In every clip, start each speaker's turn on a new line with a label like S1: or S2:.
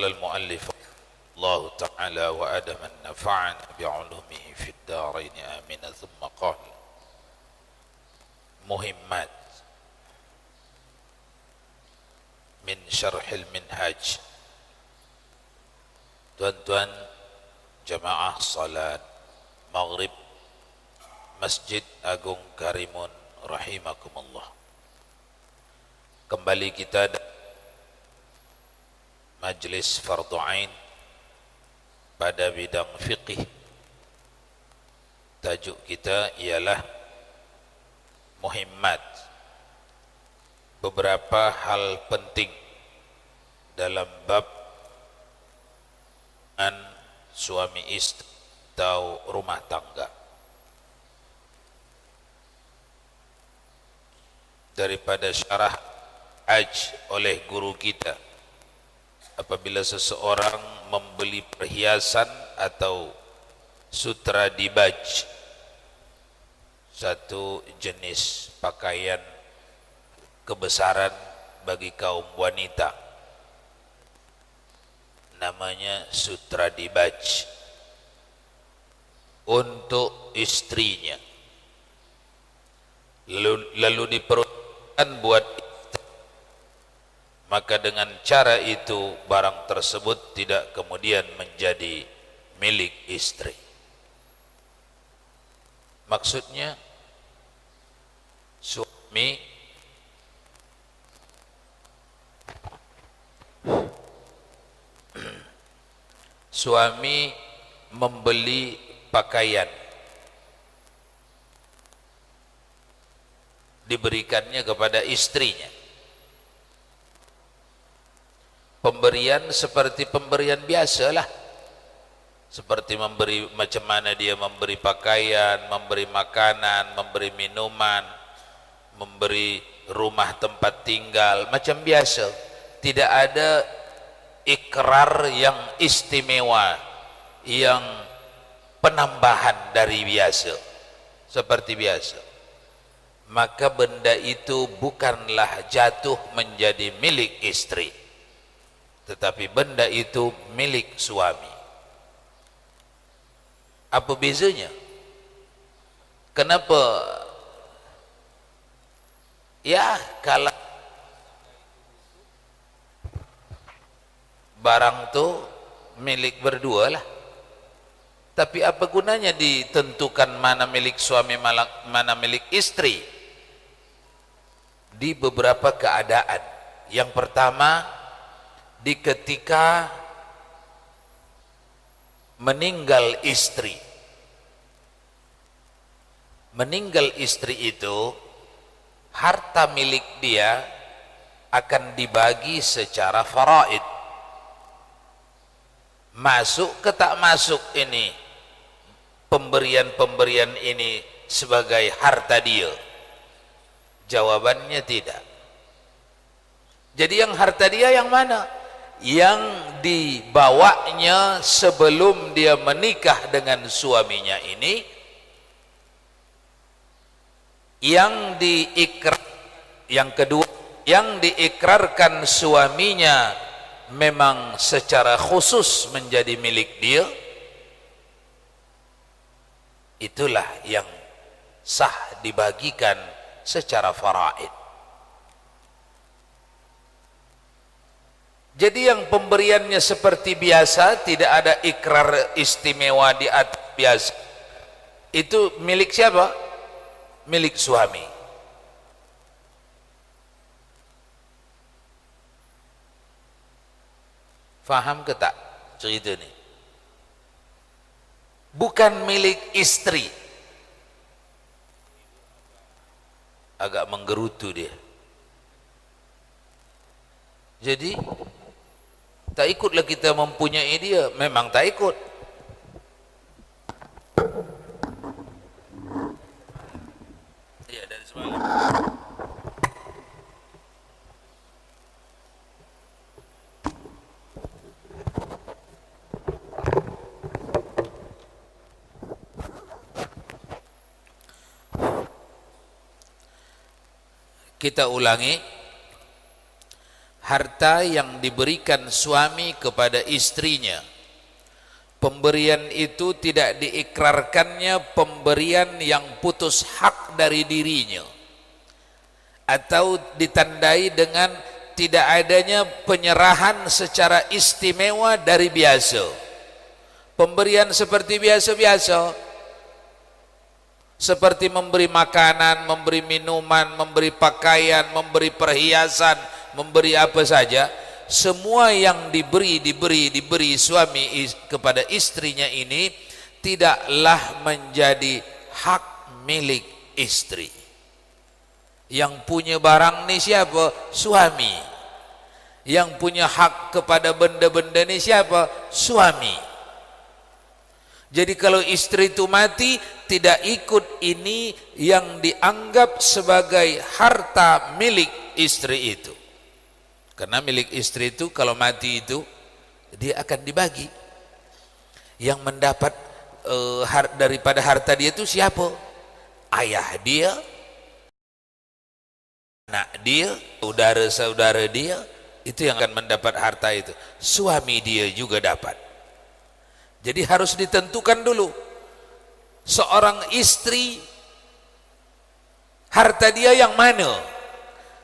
S1: قال المؤلف الله تعالى وأدم نفعنا بعلومه في الدارين آمين. ثم قال مهمات min syarhil minhaj. Tuan-tuan jamaah salat maghrib Masjid Agung Karimun rahimakumullah, kembali kita majlis fardhu ain pada bidang fiqih. Tajuk kita ialah muhimmat, beberapa hal penting dalam bab suami istri atau rumah tangga. Daripada syarah Aj oleh guru kita, apabila seseorang membeli perhiasan atau sutra dibaj, satu jenis pakaian kebesaran bagi kaum wanita, namanya sutra dibaj, untuk istrinya, lalu diperuntukkan buat istri, maka dengan cara itu barang tersebut tidak kemudian menjadi milik istri. Maksudnya suami membeli pakaian, diberikannya kepada istrinya. Pemberian seperti pemberian biasalah, seperti memberi, macam mana dia memberi pakaian, memberi makanan, memberi minuman, memberi rumah tempat tinggal, macam biasa. Tidak ada ikrar yang istimewa, yang penambahan dari biasa, seperti biasa. Maka benda itu bukanlah jatuh menjadi milik istri, tetapi benda itu milik suami. Apa bezanya? Kenapa? Ya, kalau barang tu milik berdua lah, tapi apa gunanya ditentukan mana milik suami, mana milik istri? Di beberapa keadaan. Yang pertama, di ketika meninggal istri. Meninggal istri itu, harta milik dia akan dibagi secara faraid. Masuk ke tak masuk ini, pemberian-pemberian ini sebagai harta dia? Jawabannya tidak. Jadi yang harta dia yang mana? Yang dibawanya sebelum dia menikah dengan suaminya ini, yang yang kedua, yang diikrarkan suaminya memang secara khusus menjadi milik dia, itulah yang sah dibagikan secara faraid. Jadi yang pemberiannya seperti biasa, tidak ada ikrar istimewa di atas biasa, itu milik siapa? Milik suami. Faham ke tak cerita ni? Bukan milik istri. Agak menggerutu dia. Jadi tak ikutlah kita mempunyai dia, memang tak ikut. Ya, dari semalam. Kita ulangi. harta yang diberikan suami kepada istrinya, pemberian itu tidak diikrarkannya pemberian yang putus hak dari dirinya, atau ditandai dengan tidak adanya penyerahan secara istimewa dari biasa. Pemberian seperti biasa-biasa, seperti memberi makanan, memberi minuman, memberi pakaian, memberi perhiasan, memberi apa saja, semua yang diberi suami kepada istrinya ini tidaklah menjadi hak milik istri. Yang punya barang ni siapa? Suami. Yang punya hak kepada benda-benda ni siapa? Suami. Jadi kalau istri itu mati, tidak ikut ini yang dianggap sebagai harta milik istri itu. Karena milik istri itu kalau mati itu dia akan dibagi. Yang mendapat daripada harta dia itu siapa? Ayah dia, anak dia, saudara-saudara dia, itu yang akan mendapat harta itu. Suami dia juga dapat. Jadi harus ditentukan dulu, seorang istri harta dia yang mana?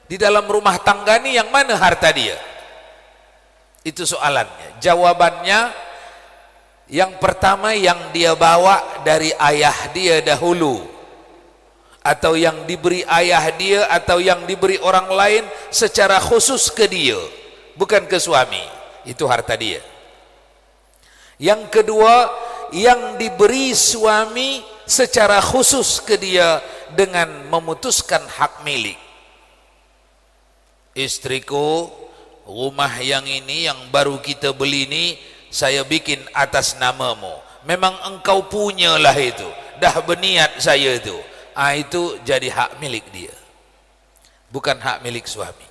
S1: Di dalam rumah tangga ini yang mana harta dia? Itu soalannya. Jawabannya, yang pertama yang dia bawa dari ayah dia dahulu, atau yang diberi ayah dia, atau yang diberi orang lain secara khusus ke dia, bukan ke suami. Itu harta dia. Yang kedua, yang diberi suami secara khusus ke dia dengan memutuskan hak milik. Istriku, rumah yang ini yang baru kita beli ini saya bikin atas namamu. Memang engkau punyalah itu. Dah berniat saya itu. Itu jadi hak milik dia. Bukan hak milik suami.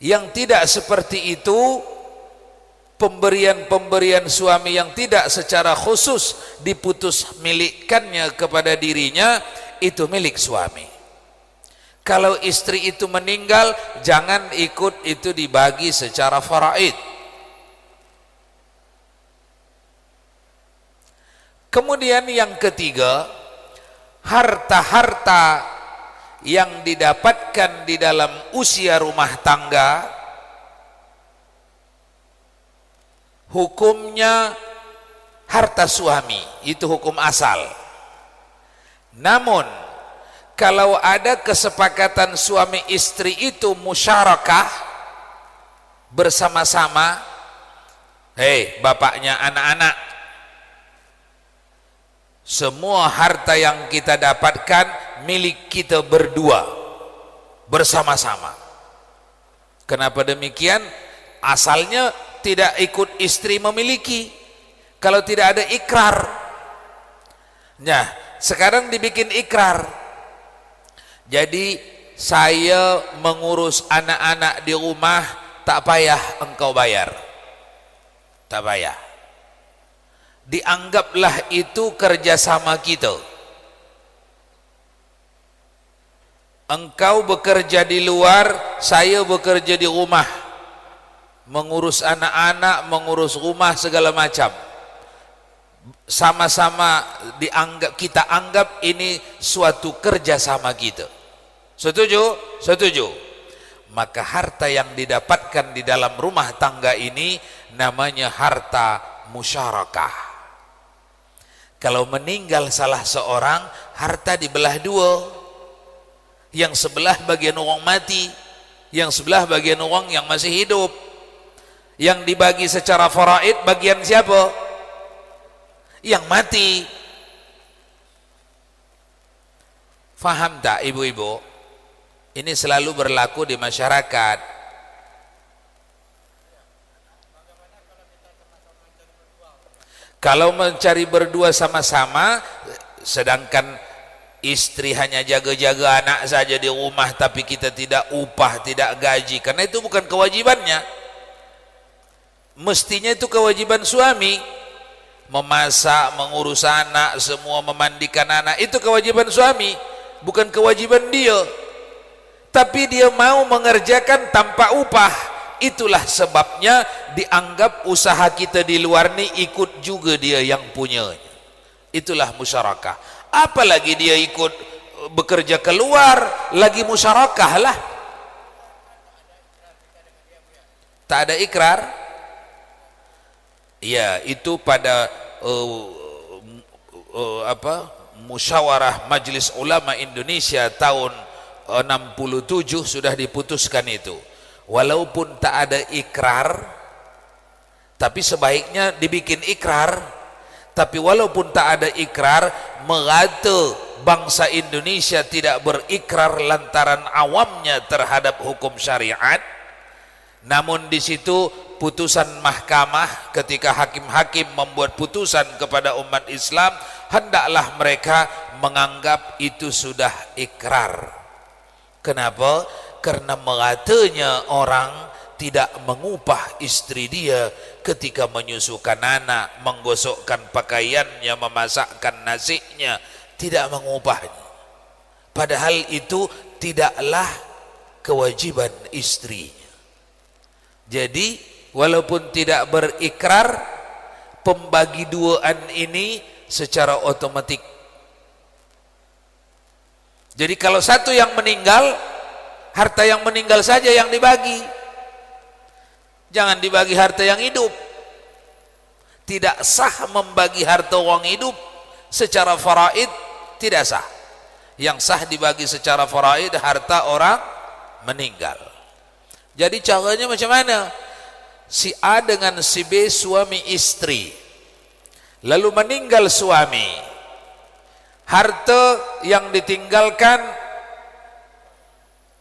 S1: Yang tidak seperti itu, pemberian-pemberian suami yang tidak secara khusus diputus milikkannya kepada dirinya, itu milik suami. Kalau istri itu meninggal, jangan ikut itu dibagi secara faraid. Kemudian yang ketiga, harta-harta yang didapatkan di dalam usia rumah tangga, hukumnya harta suami, itu hukum asal. Namun kalau ada kesepakatan suami istri itu musyarakah, bersama-sama, bapaknya anak-anak, semua harta yang kita dapatkan milik kita berdua, bersama-sama. Kenapa demikian? Asalnya tidak ikut istri memiliki, kalau tidak ada ikrar. Nah, sekarang dibikin ikrar. Jadi saya mengurus anak-anak di rumah, tak payah engkau bayar, tak payah. Dianggaplah itu kerjasama kita. Engkau bekerja di luar, saya bekerja di rumah, mengurus anak-anak, mengurus rumah segala macam. Sama-sama dianggap, kita anggap ini suatu kerjasama kita. Setuju? Setuju. Maka harta yang didapatkan di dalam rumah tangga ini namanya harta musyarakah. Kalau meninggal salah seorang, harta dibelah dua. Yang sebelah bagian orang mati, yang sebelah bagian orang yang masih hidup. Yang dibagi secara faraid bagian siapa? Yang mati. Faham tak ibu-ibu? Ini selalu berlaku di masyarakat. Kalau mencari berdua sama-sama, sedangkan istri hanya jaga-jaga anak saja di rumah, tapi kita tidak upah, tidak gaji, karena itu bukan kewajibannya. Mestinya itu kewajiban suami. Memasak, mengurus anak, semua, memandikan anak, itu kewajiban suami, bukan kewajiban dia. tapi dia mau mengerjakan tanpa upah. Itulah sebabnya dianggap usaha kita di luar ni ikut juga dia yang punyanya. Itulah musyarakah. Apalagi dia ikut bekerja keluar, lagi musyarakah lah. Tak ada ikrar. Ya, itu pada musyawarah Majlis Ulama Indonesia tahun 67 sudah diputuskan itu. Walaupun tak ada ikrar, tapi sebaiknya dibikin ikrar. Tapi walaupun tak ada ikrar, mengata bangsa Indonesia tidak berikrar lantaran awamnya terhadap hukum syariat. Namun di situ putusan mahkamah, ketika hakim-hakim membuat putusan kepada umat Islam, hendaklah mereka menganggap itu sudah ikrar. Kenapa? Karena mengatanya orang tidak mengupah istri dia ketika menyusukan anak, menggosokkan pakaiannya, memasakkan nasinya, tidak mengupahnya. Padahal itu tidaklah kewajiban istrinya. Jadi walaupun tidak berikrar, pembagi duaan ini secara otomatik. Jadi kalau satu yang meninggal, harta yang meninggal saja yang dibagi. Jangan dibagi harta yang hidup. Tidak sah membagi harta orang hidup secara faraid, tidak sah. Yang sah dibagi secara faraid harta orang meninggal. Jadi caranya macam mana? Si A dengan si B suami istri. Lalu meninggal suami. Harta yang ditinggalkan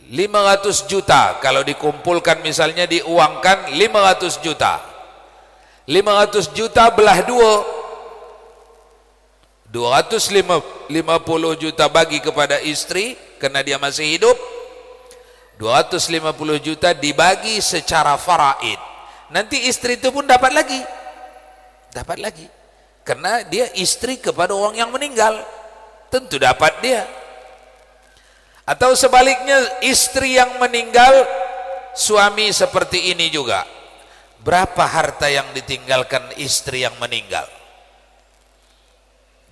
S1: 500 juta. Kalau dikumpulkan misalnya diuangkan 500 juta. 500 juta belah 250 juta bagi kepada istri karena dia masih hidup. 250 juta dibagi secara faraid. Nanti istri itu pun dapat lagi. Dapat lagi. Karena dia istri kepada orang yang meninggal. Tentu dapat dia. Atau sebaliknya, istri yang meninggal, suami seperti ini juga. Berapa harta yang ditinggalkan istri yang meninggal?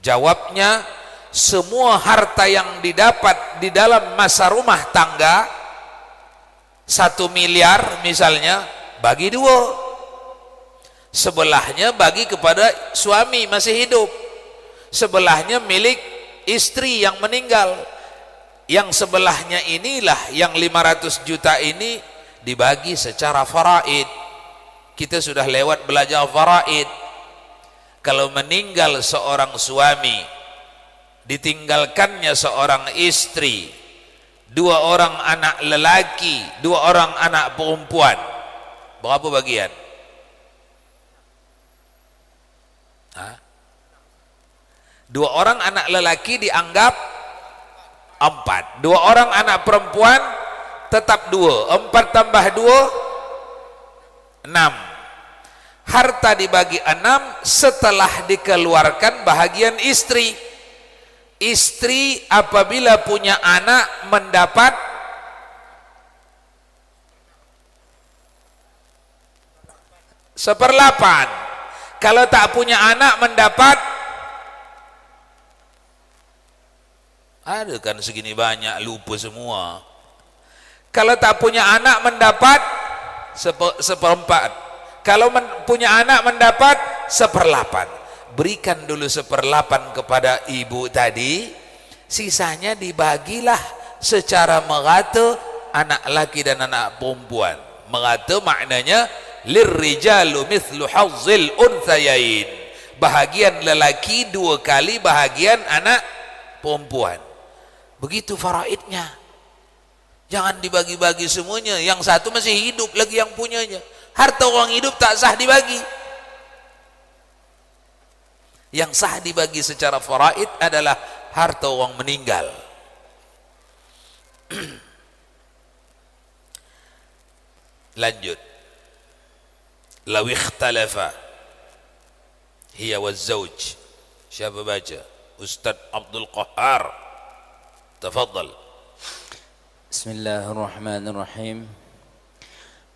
S1: Jawabnya, semua harta yang didapat di dalam masa rumah tangga, 1 miliar misalnya, bagi 2. Sebelahnya bagi kepada suami masih hidup. Sebelahnya milik istri yang meninggal. Yang sebelahnya inilah yang 500 juta ini dibagi secara faraid. Kita sudah lewat belajar faraid. Kalau meninggal seorang suami, ditinggalkannya seorang istri, 2 orang anak lelaki, 2 orang anak perempuan, berapa bagian? 2 orang anak lelaki dianggap 4. 2 orang anak perempuan tetap 2. 4 tambah 2 6. Harta dibagi 6 setelah dikeluarkan bahagian istri. Istri apabila punya anak mendapat 1/8. Kalau tak punya anak mendapat, ada kan segini banyak, lupa semua. Kalau tak punya anak mendapat 1/4. Kalau punya anak mendapat 1/8. Berikan dulu 1/8 kepada ibu tadi, sisanya dibagilah secara merata anak laki dan anak perempuan. Merata maknanya lirrijalu mithlu hazzil unthayain. Bahagian lelaki 2 kali bahagian anak perempuan. Begitu faraidnya. Jangan dibagi-bagi semuanya. Yang satu masih hidup lagi yang punyanya. Harta orang hidup tak sah dibagi. Yang sah dibagi secara faraid adalah harta orang meninggal. Lanjut. Law ikhtalafa hiya waz-zawj. Siapa baca? Ustaz Abdul Qahar. Tafadhal.
S2: Bismillahirrahmanirrahim.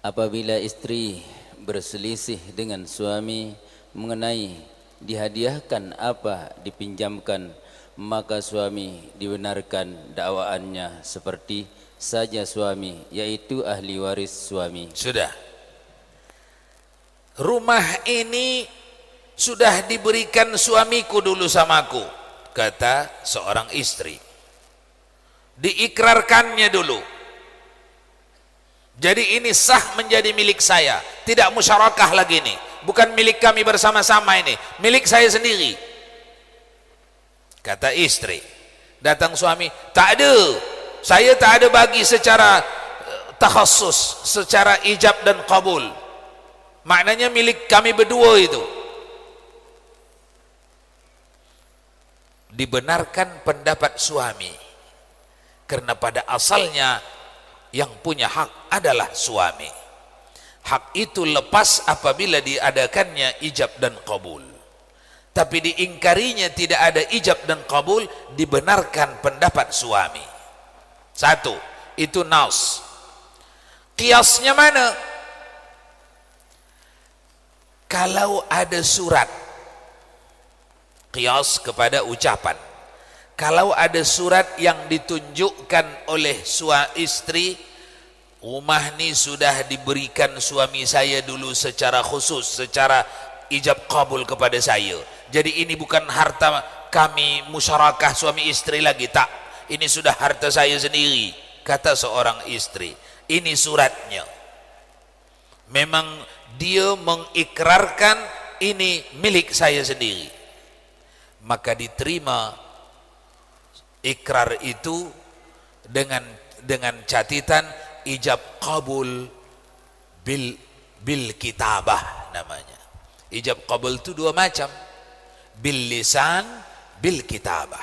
S2: Apabila istri berselisih dengan suami mengenai dihadiahkan apa dipinjamkan, maka suami dibenarkan dakwaannya seperti saja suami, yaitu ahli waris suami.
S1: Sudah. Rumah ini sudah diberikan suamiku dulu samaku, kata seorang istri. Diikrarkannya dulu. Jadi ini sah menjadi milik saya, tidak musyarakah lagi ini. Bukan milik kami bersama-sama ini, milik saya sendiri. Kata istri. Datang suami, tak ada. Saya tak ada bagi secara takhasus, secara ijab dan qabul. Maknanya milik kami berdua itu. Dibenarkan pendapat suami. Karena pada asalnya yang punya hak adalah suami. Hak itu lepas apabila diadakannya ijab dan qabul. Tapi diingkarinya tidak ada ijab dan qabul, dibenarkan pendapat suami. Satu, itu naus. Qiyasnya mana? Kalau ada surat, qiyas kepada ucapan. Kalau ada surat yang ditunjukkan oleh istri, rumah ini sudah diberikan suami saya dulu secara khusus, secara ijab qabul kepada saya. Jadi ini bukan harta kami musyarakah suami istri lagi, tak. Ini sudah harta saya sendiri, kata seorang istri. Ini suratnya. Memang dia mengikrarkan ini milik saya sendiri. Maka diterima ikrar itu dengan catatan ijab qabul bil kitabah namanya. Ijab qabul itu dua macam, bil lisan, bil kitabah,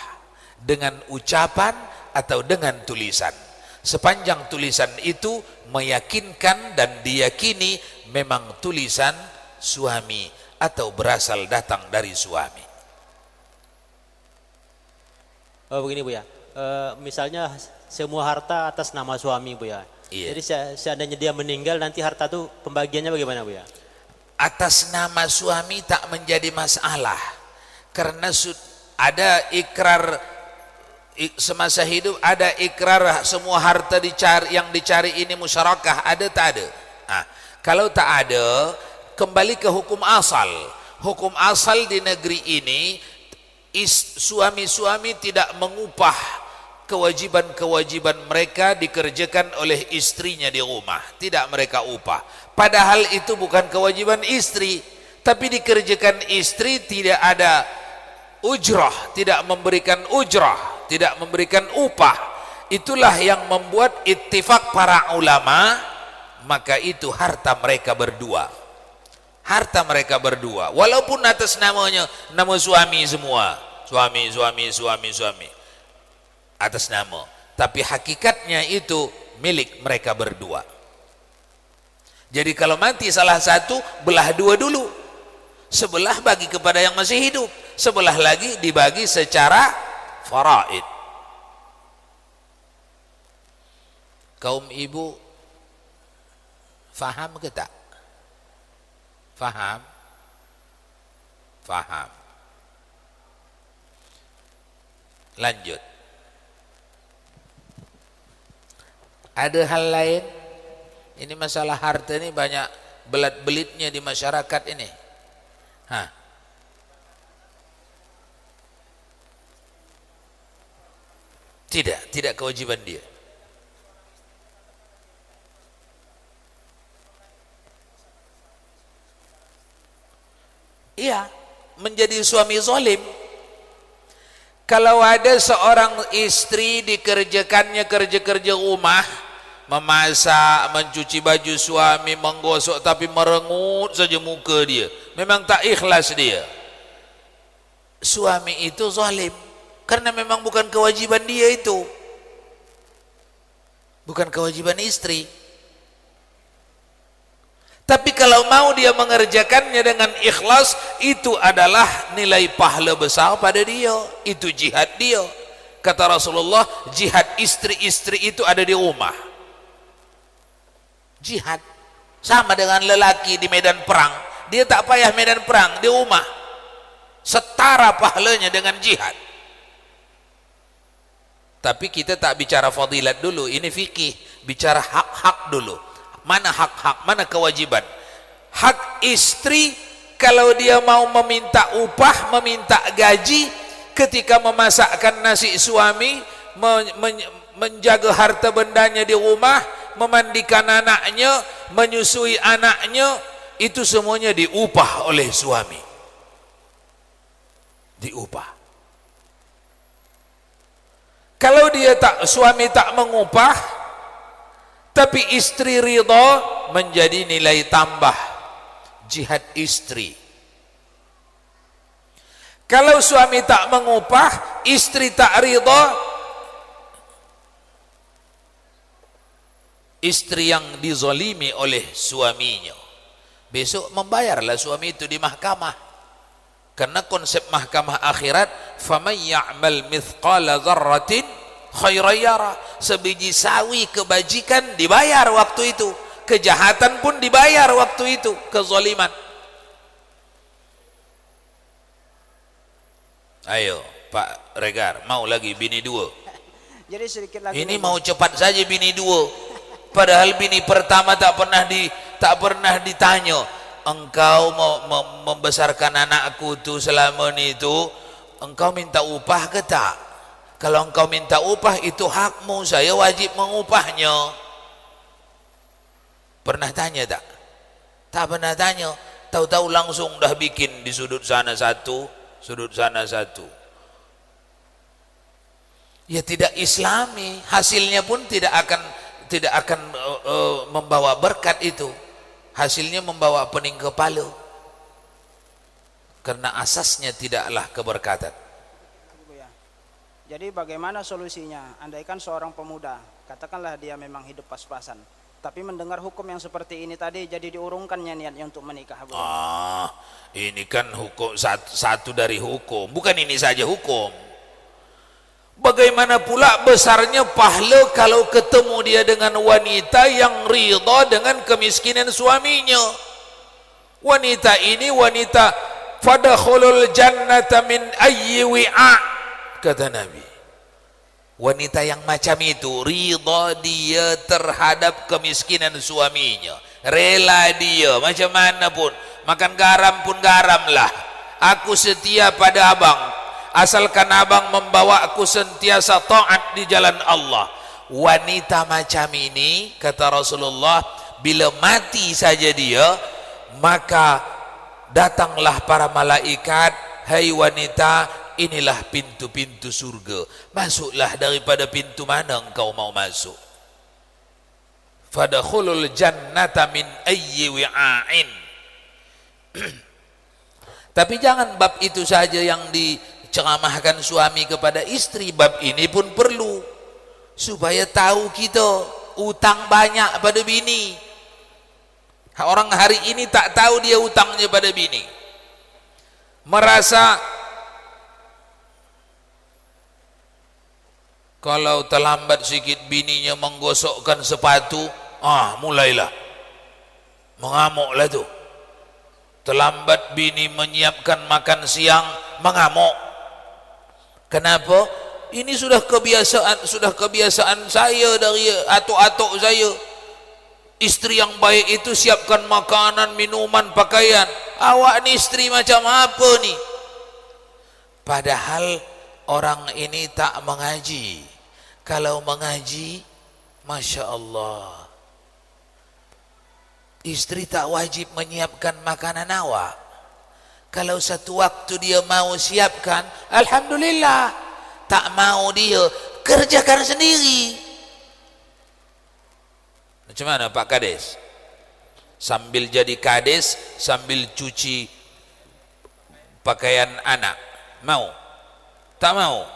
S1: dengan ucapan atau dengan tulisan. Sepanjang tulisan itu meyakinkan dan diyakini memang tulisan suami atau berasal datang dari suami.
S3: Oh begini Bu ya, misalnya semua harta atas nama suami Bu ya.
S1: Iya.
S3: Jadi seandainya dia meninggal nanti harta itu pembagiannya bagaimana Bu ya?
S1: Atas nama suami tak menjadi masalah, karena ada ikrar semasa hidup, ada ikrar semua harta yang dicari ini musyarakah, ada tak ada? Nah, kalau tak ada, kembali ke hukum asal. Hukum asal di negeri ini, suami-suami tidak mengupah kewajiban-kewajiban mereka dikerjakan oleh istrinya di rumah, tidak mereka upah. Padahal itu bukan kewajiban istri, tapi dikerjakan istri, tidak ada ujrah, tidak memberikan ujrah, tidak memberikan upah. Itulah yang membuat ittifaq para ulama, maka itu harta mereka berdua. Harta mereka berdua, walaupun atas namanya nama suami semua, suami atas nama, tapi hakikatnya itu milik mereka berdua. Jadi kalau mati salah satu, belah dua dulu, sebelah bagi kepada yang masih hidup, sebelah lagi dibagi secara faraid. Kaum ibu faham ke tak? Faham? Faham. Lanjut. Ada hal lain? Ini masalah harta ini banyak belat-belitnya di masyarakat ini. Hah. Tidak kewajiban dia. Iya, menjadi suami zalim. Kalau ada seorang istri dikerjakannya kerja-kerja rumah, memasak, mencuci baju suami, menggosok, tapi merengut saja muka dia, memang tak ikhlas dia, suami itu zalim, karena memang bukan kewajiban dia itu, bukan kewajiban istri. Tapi kalau mau dia mengerjakannya dengan ikhlas, itu adalah nilai pahala besar pada dia, itu jihad dia. Kata Rasulullah, jihad istri-istri itu ada di rumah. Jihad sama dengan lelaki di medan perang, dia tak payah medan perang, di rumah. Setara pahalanya dengan jihad. Tapi kita tak bicara fadilat dulu, ini fikih, bicara hak-hak dulu. Mana hak-hak, mana kewajiban? Hak istri, kalau dia mau meminta upah, meminta gaji, ketika memasakkan nasi suami, menjaga harta bendanya di rumah, memandikan anaknya, menyusui anaknya, itu semuanya diupah oleh suami. Diupah. Kalau dia suami tak mengupah, tapi istri ridha, menjadi nilai tambah jihad istri. Kalau suami tak mengupah, istri tak ridha, istri yang dizalimi oleh suaminya, besok membayarlah suami itu di mahkamah. Karena konsep mahkamah akhirat, faman ya'mal mithqala dzarratin khairan yara, sebiji sawi kebajikan dibayar waktu itu, kejahatan pun dibayar waktu itu, kezaliman. Ayo Pak Regar, mau lagi bini dua?
S4: Jadi sedikit lagi.
S1: Ini mau cepat saja bini dua, padahal bini pertama tak pernah ditanya, engkau mau membesarkan anakku tu selama ni tu, engkau minta upah ke tak? Kalau engkau minta upah, itu hakmu, saya wajib mengupahnya. Pernah tanya tak? Tak pernah tanya. Tahu-tahu langsung dah bikin di sudut sana satu, sudut sana satu. Ya tidak islami, hasilnya pun tidak akan membawa berkat itu. Hasilnya membawa pening kepala. Karena asasnya tidaklah keberkatan.
S4: Jadi bagaimana solusinya? Andaikan seorang pemuda, katakanlah dia memang hidup pas-pasan, tapi mendengar hukum yang seperti ini tadi, jadi diurungkannya niatnya untuk menikah.
S1: Ini kan hukum, satu dari hukum, bukan ini saja hukum. Bagaimana pula besarnya pahala kalau ketemu dia dengan wanita yang ridha dengan kemiskinan suaminya. Wanita ini wanita fadkhulul jannata min ayyi wi'a, kata Nabi. Wanita yang macam itu ridha dia terhadap kemiskinan suaminya, rela dia macam mana pun, makan garam pun garamlah, aku setia pada abang asalkan abang membawa aku sentiasa taat di jalan Allah. Wanita macam ini, kata Rasulullah, bila mati saja dia, maka datanglah para malaikat, hai wanita, inilah pintu-pintu surga, masuklah daripada pintu mana engkau mau masuk. Fadkhulul jannata min ayyi wi'ain. Tapi jangan bab itu saja yang diceramahkan suami kepada istri, bab ini pun perlu supaya tahu kita utang banyak pada bini. Orang hari ini tak tahu dia utangnya pada bini, merasa kalau terlambat sikit bininya menggosokkan sepatu, mulailah mengamuklah tu. Terlambat bini menyiapkan makan siang, mengamuk. Kenapa? Ini sudah kebiasaan saya dari atuk-atuk saya. Istri yang baik itu siapkan makanan, minuman, pakaian. Awak ni istri macam apa ni? Padahal orang ini tak mengaji. Kalau mengaji, Masya Allah, istri tak wajib menyiapkan makanan awak. Kalau satu waktu dia mau siapkan, Alhamdulillah. Tak mau dia, kerjakan sendiri. Macam mana Pak Kades? Sambil jadi kades, sambil cuci pakaian anak, mau? Tak mau?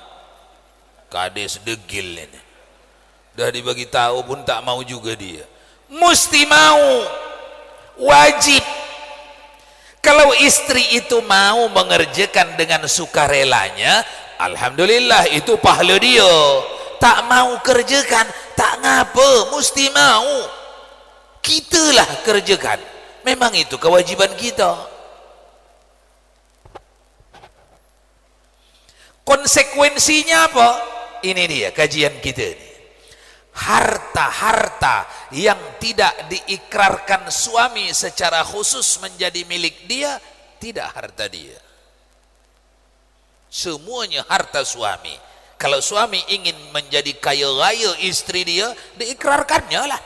S1: Kades degil ini, dah dibagi tahu pun tak mau juga dia. Mesti mau, wajib. Kalau istri itu mau mengerjakan dengan sukarelanya, alhamdulillah itu pahala dia. Tak mau kerjakan, tak ngapa, mesti mau. Kitalah kerjakan. Memang itu kewajiban kita. Konsekuensinya apa? Ini dia kajian kita ini. Harta-harta yang tidak diikrarkan suami secara khusus menjadi milik dia, tidak harta dia. Semuanya harta suami. Kalau suami ingin menjadi kaya raya istri dia, diikrarkannya lah.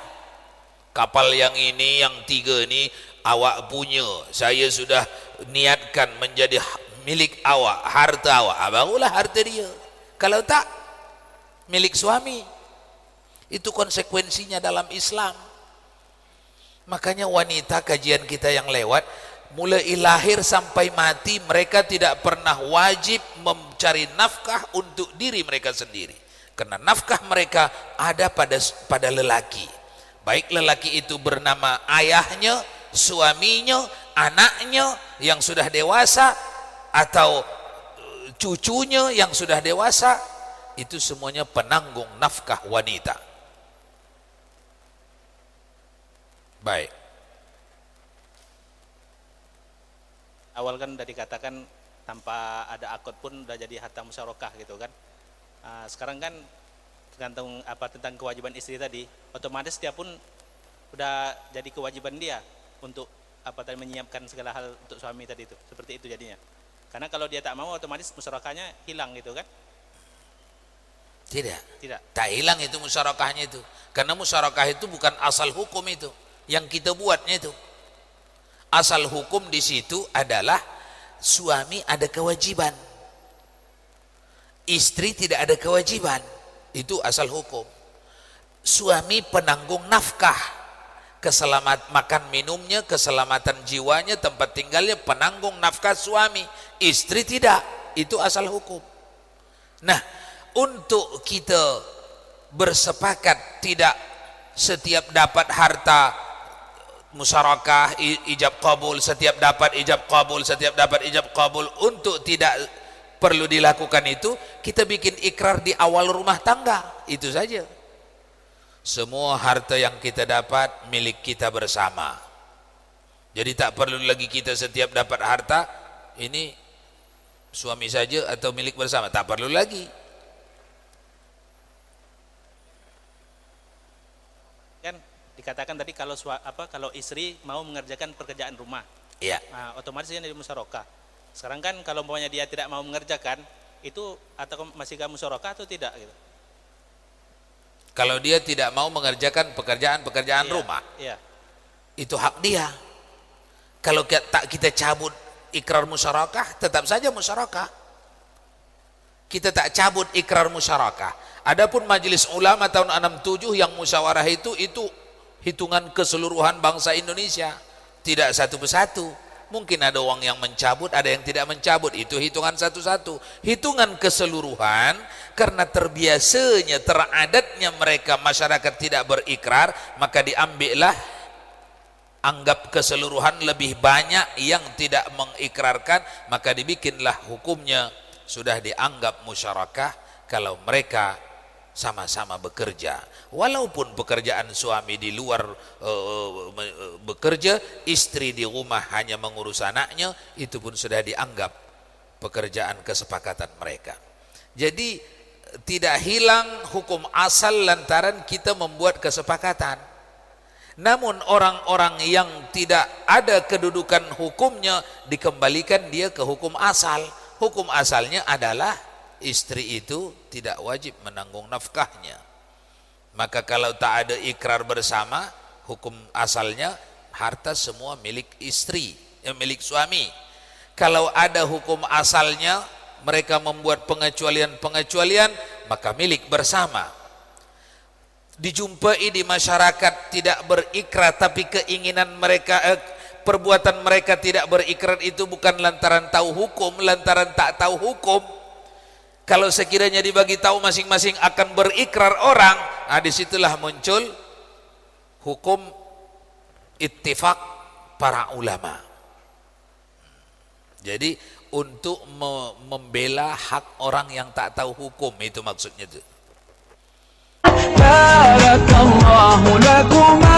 S1: Kapal yang ini, yang 3 ini awak punya, saya sudah niatkan menjadi milik awak, harta awak, barulah harta dia. Kalau tak, milik suami. Itu konsekuensinya dalam Islam. Makanya wanita kajian kita yang lewat, mulai lahir sampai mati mereka tidak pernah wajib mencari nafkah untuk diri mereka sendiri, karena nafkah mereka ada pada lelaki. Baik lelaki itu bernama ayahnya, suaminya, anaknya yang sudah dewasa, atau cucunya yang sudah dewasa, itu semuanya penanggung nafkah wanita. Baik.
S3: Awal kan udah dikatakan tanpa ada akad pun udah jadi harta musyarakah gitu kan. Sekarang kan tergantung tentang kewajiban istri tadi, otomatis dia pun udah jadi kewajiban dia untuk menyiapkan segala hal untuk suami tadi itu. Seperti itu jadinya. Karena kalau dia tak mau, otomatis musyarakahnya hilang gitu kan.
S1: Tidak.
S3: Tidak.
S1: Tak hilang itu musyarakahnya itu. Karena musyarakah itu bukan asal hukum itu. Yang kita buatnya itu. Asal hukum di situ adalah suami ada kewajiban. Istri tidak ada kewajiban. Itu asal hukum. Suami penanggung nafkah. Makan minumnya, keselamatan jiwanya, tempat tinggalnya, penanggung nafkah suami. Istri tidak. Itu asal hukum. Nah, untuk kita bersepakat tidak setiap dapat harta musyarakah ijab qabul, setiap dapat ijab qabul, setiap dapat ijab qabul, untuk tidak perlu dilakukan itu, kita bikin ikrar di awal rumah tangga, itu saja. Semua harta yang kita dapat milik kita bersama. Jadi tak perlu lagi kita setiap dapat harta ini suami saja atau milik bersama, tak perlu lagi.
S3: Kan dikatakan tadi kalau kalau istri mau mengerjakan pekerjaan rumah,
S1: Ya.
S3: nah, otomatis dia dari musyarakah. Sekarang kan kalau umpamanya dia tidak mau mengerjakan itu, atau masih gak musyarakah atau tidak gitu?
S1: Kalau dia tidak mau mengerjakan pekerjaan
S3: Iya,
S1: rumah,
S3: iya.
S1: itu hak dia. Kalau tak kita cabut ikrar musyarakah, tetap saja musyarakah. Kita tak cabut ikrar musyarakah. Adapun majelis ulama tahun 67 yang musyawarah itu hitungan keseluruhan bangsa Indonesia, tidak satu persatu. Mungkin ada orang yang mencabut, ada yang tidak mencabut, itu hitungan satu-satu. Hitungan keseluruhan, karena terbiasanya, teradatnya mereka masyarakat tidak berikrar, maka diambillah, anggap keseluruhan lebih banyak yang tidak mengikrarkan, maka dibikinlah hukumnya sudah dianggap musyarakah kalau mereka sama-sama bekerja. Walaupun pekerjaan suami di luar bekerja, istri di rumah hanya mengurus anaknya, itu pun sudah dianggap pekerjaan kesepakatan mereka. Jadi tidak hilang hukum asal lantaran kita membuat kesepakatan. Namun orang-orang yang tidak ada kedudukan hukumnya, dikembalikan dia ke hukum asal. Hukum asalnya adalah istri itu tidak wajib menanggung nafkahnya. Maka kalau tak ada ikrar bersama, hukum asalnya harta semua milik istri, milik suami. Kalau ada hukum asalnya, mereka membuat pengecualian-pengecualian, maka milik bersama. Dijumpai di masyarakat tidak berikrar, tapi keinginan mereka, perbuatan mereka tidak berikrar itu bukan lantaran tahu hukum, lantaran tak tahu hukum. Kalau sekiranya dibagi tahu masing-masing akan berikrar orang, disitulah muncul hukum ittifaq para ulama. Jadi untuk membela hak orang yang tak tahu hukum, itu maksudnya itu.
S5: بارك الله لكما